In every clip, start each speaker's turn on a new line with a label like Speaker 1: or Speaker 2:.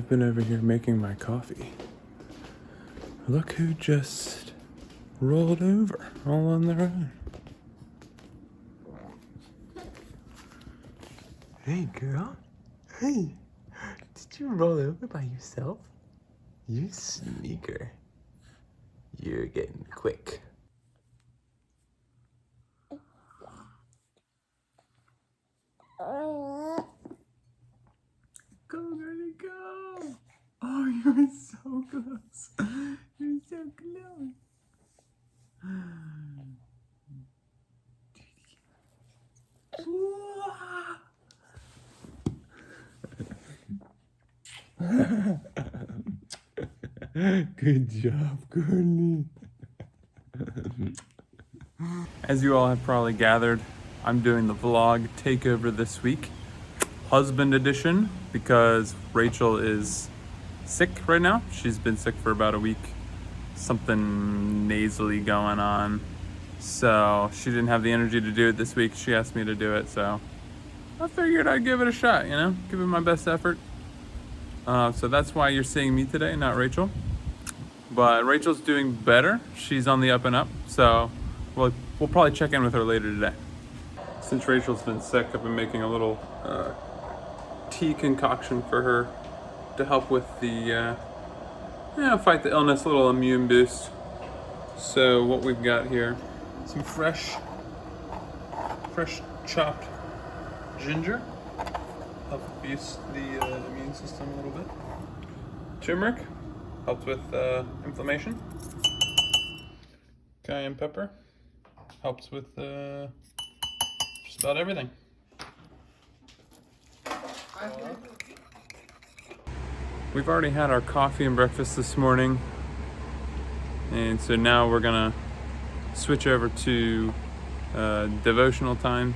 Speaker 1: I've been over here making my coffee. Look who just rolled over all on their own. Hey girl, hey, did you roll over by yourself? You sneaker. You're getting quick. Go, girlie, go! Oh, you're so close. You're so close. Good job, girlie. As you all have probably gathered, I'm doing the vlog takeover this week. Husband edition, because Rachel is sick right now. She's been sick for about a week. Something nasally going on. So she didn't have the energy to do it this week. She asked me to do it, so I figured I'd give it a shot, you know? Give it my best effort. So that's why you're seeing me today, not Rachel. But Rachel's doing better. She's on the up and up, so we'll probably check in with her later today. Since Rachel's been sick, I've been making a little tea concoction for her to help with the, fight the illness, a little immune boost. So what we've got here, some fresh chopped ginger, help boost the immune system a little bit. Turmeric, helps with inflammation. Cayenne pepper, helps with just about everything. We've already had our coffee and breakfast this morning, and so now we're gonna switch over to devotional time,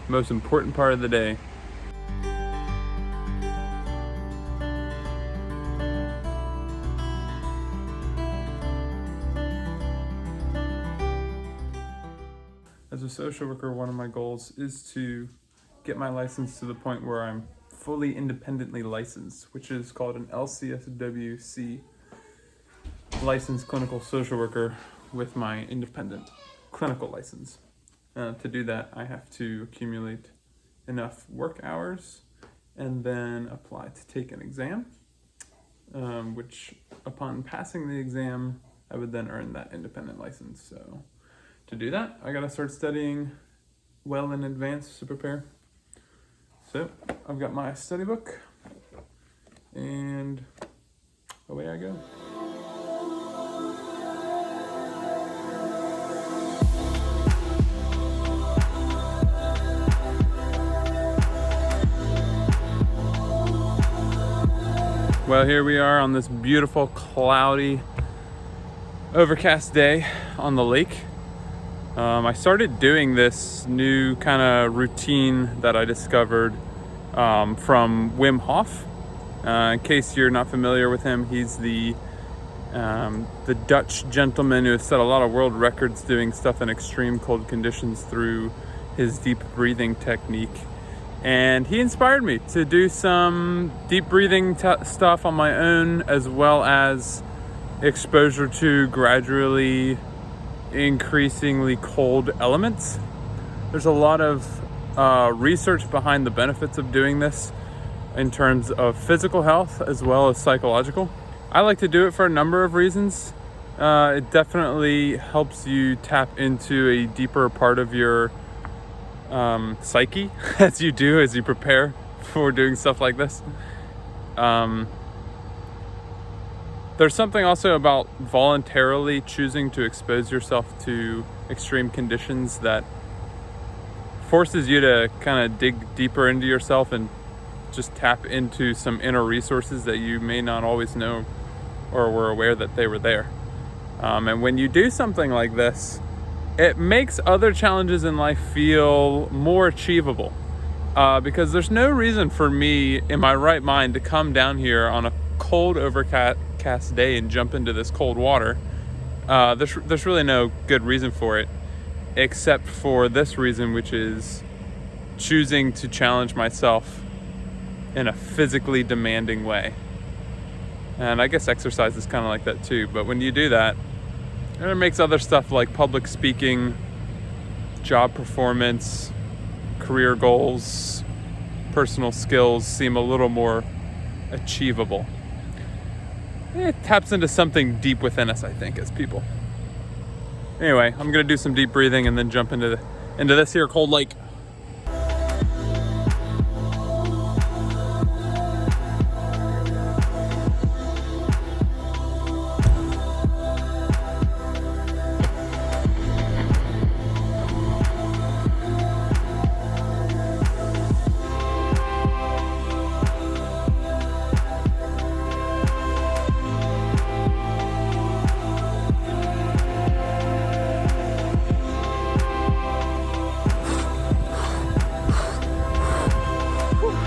Speaker 1: most important part of the day. As a social worker, one of my goals is to get my license to the point where I'm fully independently licensed, which is called an LCSWC, licensed clinical social worker with my independent clinical license. To do that, I have to accumulate enough work hours and then apply to take an exam, which upon passing the exam, I would then earn that independent license. So to do that, I gotta start studying well in advance to prepare. So I've got my study book, and away I go. Well, here we are on this beautiful, cloudy, overcast day on the lake. I started doing this new kind of routine that I discovered from Wim Hof. In case you're not familiar with him, he's the Dutch gentleman who has set a lot of world records doing stuff in extreme cold conditions through his deep breathing technique. And he inspired me to do some deep breathing stuff on my own, as well as exposure to gradually increasingly cold elements. There's a lot of research behind the benefits of doing this in terms of physical health as well as psychological. I like to do it for a number of reasons. It definitely helps you tap into a deeper part of your psyche as you prepare for doing stuff like this. There's something also about voluntarily choosing to expose yourself to extreme conditions that forces you to kind of dig deeper into yourself and just tap into some inner resources that you may not always know or were aware that they were there. And when you do something like this, it makes other challenges in life feel more achievable. Because there's no reason for me in my right mind to come down here on a cold, overcast day and jump into this cold water. There's really no good reason for it, except for this reason, which is choosing to challenge myself in a physically demanding way. And I guess exercise is kind of like that too. But when you do that, it makes other stuff like public speaking, job performance, career goals, personal skills seem a little more achievable. It taps into something deep within us, I think, as people. Anyway, I'm gonna do some deep breathing and then jump into this here cold lake.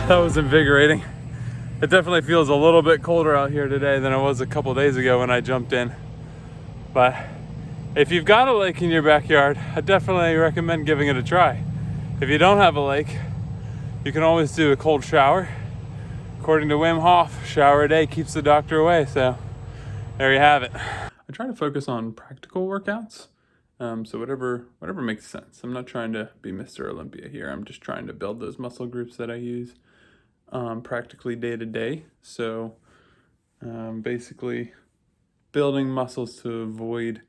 Speaker 1: That was invigorating. It definitely feels a little bit colder out here today than it was a couple days ago when I jumped in. But if you've got a lake in your backyard, I definitely recommend giving it a try. If you don't have a lake, you can always do a cold shower. According to Wim Hof, shower a day keeps the doctor away. So there you have it. I try to focus on practical workouts. So whatever makes sense. I'm not trying to be Mr. Olympia here. I'm just trying to build those muscle groups that I use practically day to day. So basically building muscles to avoid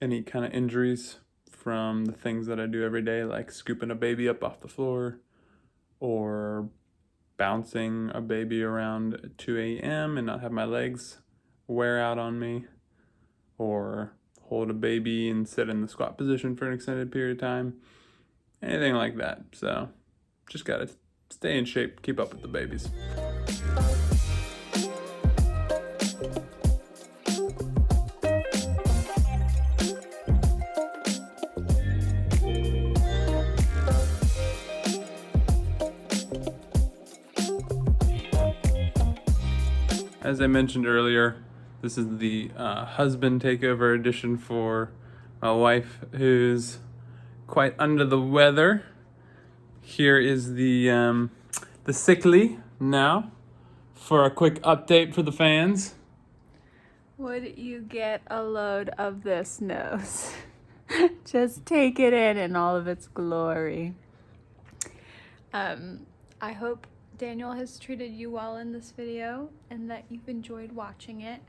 Speaker 1: any kind of injuries from the things that I do every day, like scooping a baby up off the floor or bouncing a baby around at 2 a.m. and not have my legs wear out on me, or hold a baby and sit in the squat position for an extended period of time, anything like that. So just gotta stay in shape, keep up with the babies. As I mentioned earlier, this is the husband takeover edition for my wife, who's quite under the weather. Here is the sickly now for a quick update for the fans.
Speaker 2: Would you get a load of this nose? Just take it in all of its glory. I hope Daniel has treated you well in this video and that you've enjoyed watching it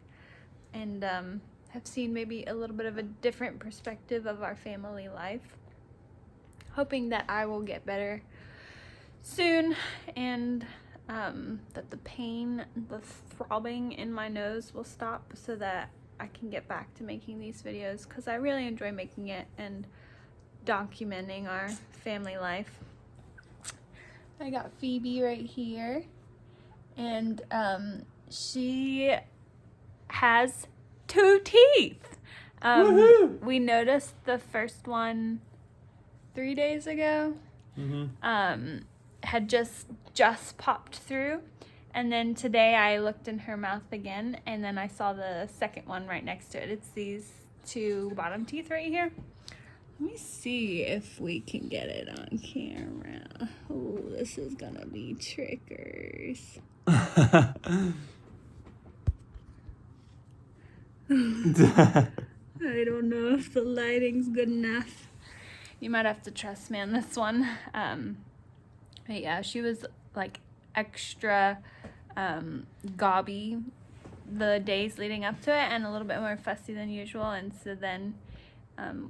Speaker 2: and have seen maybe a little bit of a different perspective of our family life. Hoping that I will get better soon and that the pain, the throbbing in my nose will stop so that I can get back to making these videos, because I really enjoy making it and documenting our family life. I got Phoebe right here, and she has 2 teeth. We noticed the first one 3 days ago. Had just popped through, and then today I looked in her mouth again, and then I saw the second one right next to it. It's these 2 bottom teeth right here. Let me see if we can get it on camera. Oh, this is gonna be triggers. I don't know if the lighting's good enough. You might have to trust me on this one. But yeah, she was like extra gobby the days leading up to it and a little bit more fussy than usual. And so then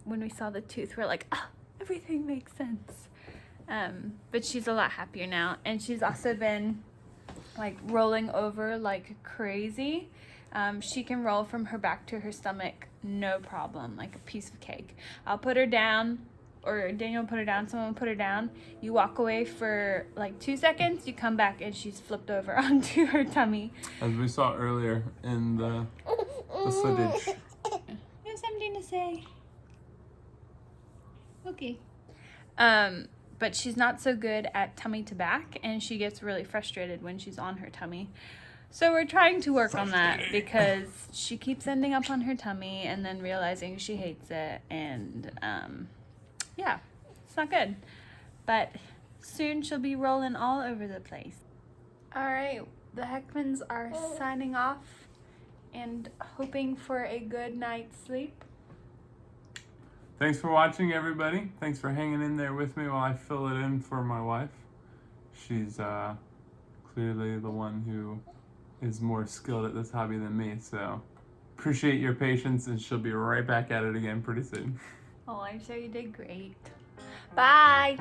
Speaker 2: when we saw the tooth, we're like, oh, everything makes sense. But she's a lot happier now. And she's also been like rolling over like crazy. She can roll from her back to her stomach, no problem, like a piece of cake. I'll put her down, or Daniel put her down, someone put her down. You walk away for like 2 seconds, you come back and she's flipped over onto her tummy.
Speaker 1: As we saw earlier in the footage.
Speaker 2: You have something to say? Okay. But she's not so good at tummy to back, and she gets really frustrated when she's on her tummy. So we're trying to work on that, because she keeps ending up on her tummy and then realizing she hates it, and yeah, it's not good. But soon she'll be rolling all over the place. All right, the Heckmans are signing off and hoping for a good night's sleep.
Speaker 1: Thanks for watching, everybody. Thanks for hanging in there with me while I fill it in for my wife. She's clearly the one who is more skilled at this hobby than me, so appreciate your patience, and she'll be right back at it again pretty soon.
Speaker 2: Oh, I'm sure you did great. Bye!